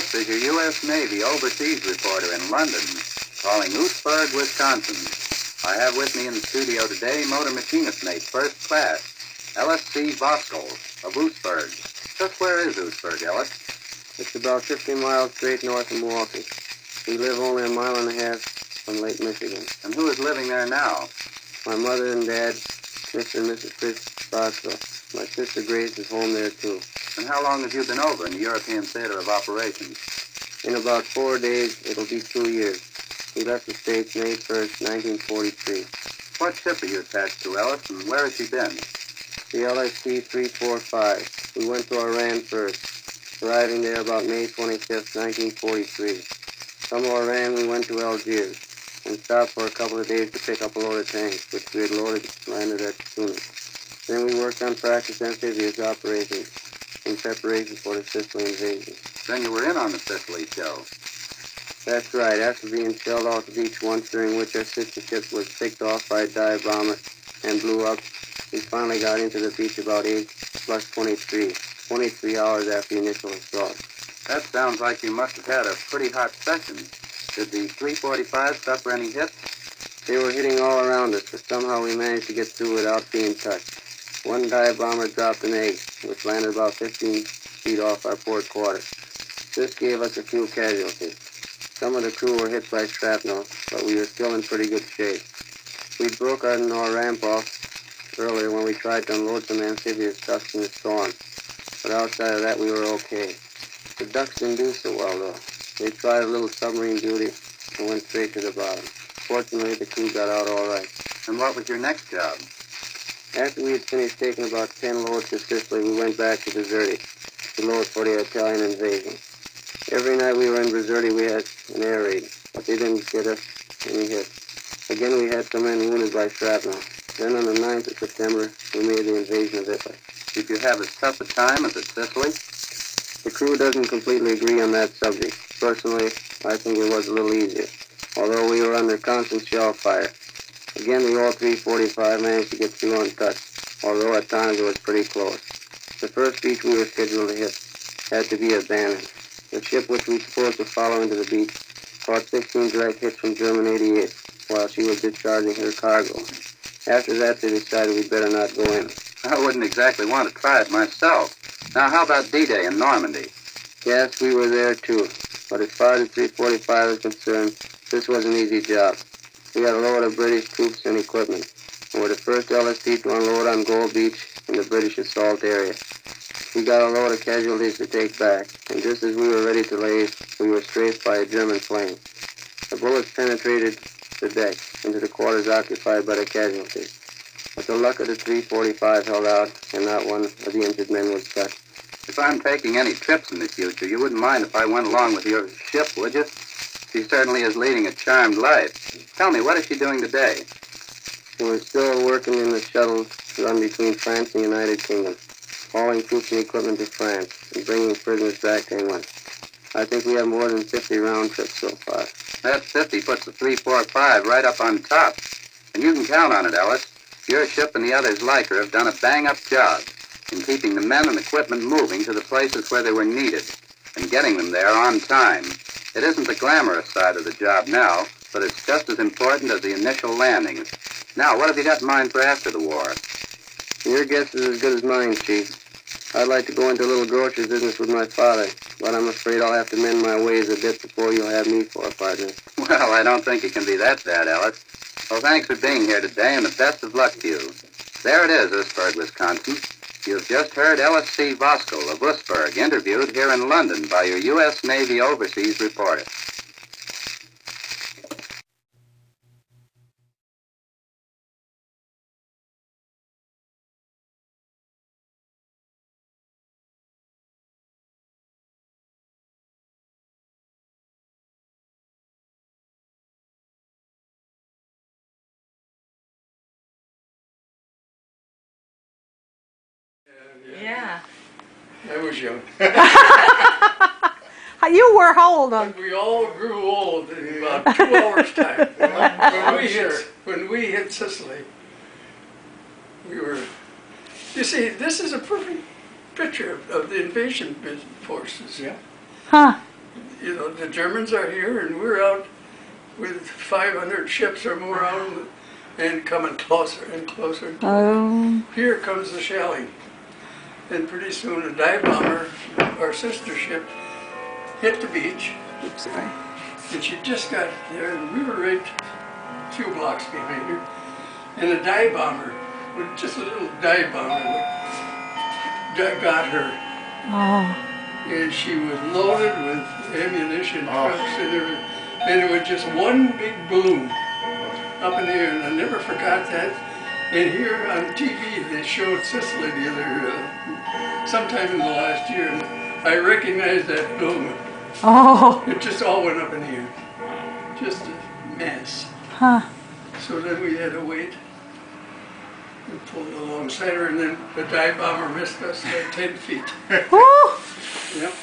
This is your U.S. Navy overseas reporter in London, calling Oostburg, Wisconsin. I have with me in the studio today motor machinist mate, first class, LST Voskuil of Oostburg. Just where is Oostburg, Ellis? It's about 50 miles straight north of Milwaukee. We live only a mile and a half from Lake Michigan. And who is living there now? My mother and dad, Mr. and Mrs. Chris Voskuil. My sister Grace is home there too. And how long have you been over in the European theater of operations? In about 4 days, it'll be 2 years. We left the States May 1st, 1943. What ship are you attached to, Ellis, and where has she been? The LST-345. We went to Iran first, arriving there about May 25th, 1943. From Iran, we went to Algiers and stopped for a couple of days to pick up a load of tanks, which we had loaded and landed at Tunis. Then we worked on practice amphibious operations in preparation for the Sicily invasion. Then you were in on the Sicily show. That's right. After being shelled off the beach once, during which our sister ship was picked off by a dive bomber and blew up, we finally got into the beach about 8 plus 23 hours after the initial assault. That sounds like you must have had a pretty hot session. Did the 345 suffer any hits? They were hitting all around us, but somehow we managed to get through without being touched. One dive bomber dropped an egg, which landed about 15 feet off our port quarter. This gave us a few casualties. Some of the crew were hit by shrapnel, but we were still in pretty good shape. We broke our ramp off earlier when we tried to unload some amphibious ducks in the storm, but outside of that we were okay. The ducks didn't do so well, though. They tried a little submarine duty and went straight to the bottom. Fortunately, the crew got out all right. And what was your next job? After we had finished taking about 10 loads to Sicily, we went back to Bizerti to load for the Italian invasion. Every night we were in Bizerti, we had an air raid, but they didn't get us any hits. Again, we had some men wounded by shrapnel. Then on the 9th of September, we made the invasion of Italy. Did you have as tough a time as at Sicily? The crew doesn't completely agree on that subject. Personally, I think it was a little easier, although we were under constant shell fire. Again, the All-345 managed to get through untouched, although at times it was pretty close. The first beach we were scheduled to hit had to be abandoned. The ship which we were supposed to follow into the beach caught 16 direct hits from German 88 while she was discharging her cargo. After that, they decided we'd better not go in. I wouldn't exactly want to try it myself. Now, how about D-Day in Normandy? Yes, we were there too, but as far as the 345 is concerned, this was an easy job. We had a load of British troops and equipment, and were the first LST to unload on Gold Beach in the British assault area. We got a load of casualties to take back, and just as we were ready to leave, we were strafed by a German plane. The bullets penetrated the deck into the quarters occupied by the casualties, but the luck of the 345 held out, and not one of the injured men was touched. If I'm taking any trips in the future, you wouldn't mind if I went along with your ship, would you? She certainly is leading a charmed life. Tell me, what is she doing today? We're still working in the shuttle run between France and the United Kingdom, hauling troops and equipment to France and bringing prisoners back to England. I think we have more than 50 round trips so far. That 50 puts the 345 right up on top. And you can count on it, Ellis. Your ship and the others like her have done a bang-up job in keeping the men and equipment moving to the places where they were needed and getting them there on time. It isn't the glamorous side of the job now, but it's just as important as the initial landings. Now, what have you got in mind for after the war? Your guess is as good as mine, Chief. I'd like to go into a little grocery business with my father, but I'm afraid I'll have to mend my ways a bit before you'll have me for a partner. Well, I don't think it can be that bad, Ellis. Well, thanks for being here today, and the best of luck to you. There it is, Oostburg, Wisconsin. You've just heard LST Voskuil of Oostburg, interviewed here in London by your U.S. Navy overseas reporter. Yeah. I was young. You were how old? But we all grew old in about 2 hours' time. When we hit Sicily, we were... You see, this is a perfect picture of the invasion forces. Huh. you know, the Germans are here and we're out with 500 ships or more out and coming closer and closer. Oh. Here comes the shelling. And pretty soon a dive bomber, our sister ship, hit the beach. Oops, sorry. And she just got there and we were right a few blocks behind her. And a dive bomber, with just a little dive bomber, got her. Oh. And she was loaded with ammunition trucks and everything. And it was just one big boom up in the air, and I never forgot that. And here on TV, they showed Sicily the other, sometime in the last year, and I recognized that boom. Oh. It just all went up in the air. Just a mess. Huh. So then we had to wait and pulled alongside her, and then the dive bomber missed us by 10 feet. Woo! Yep.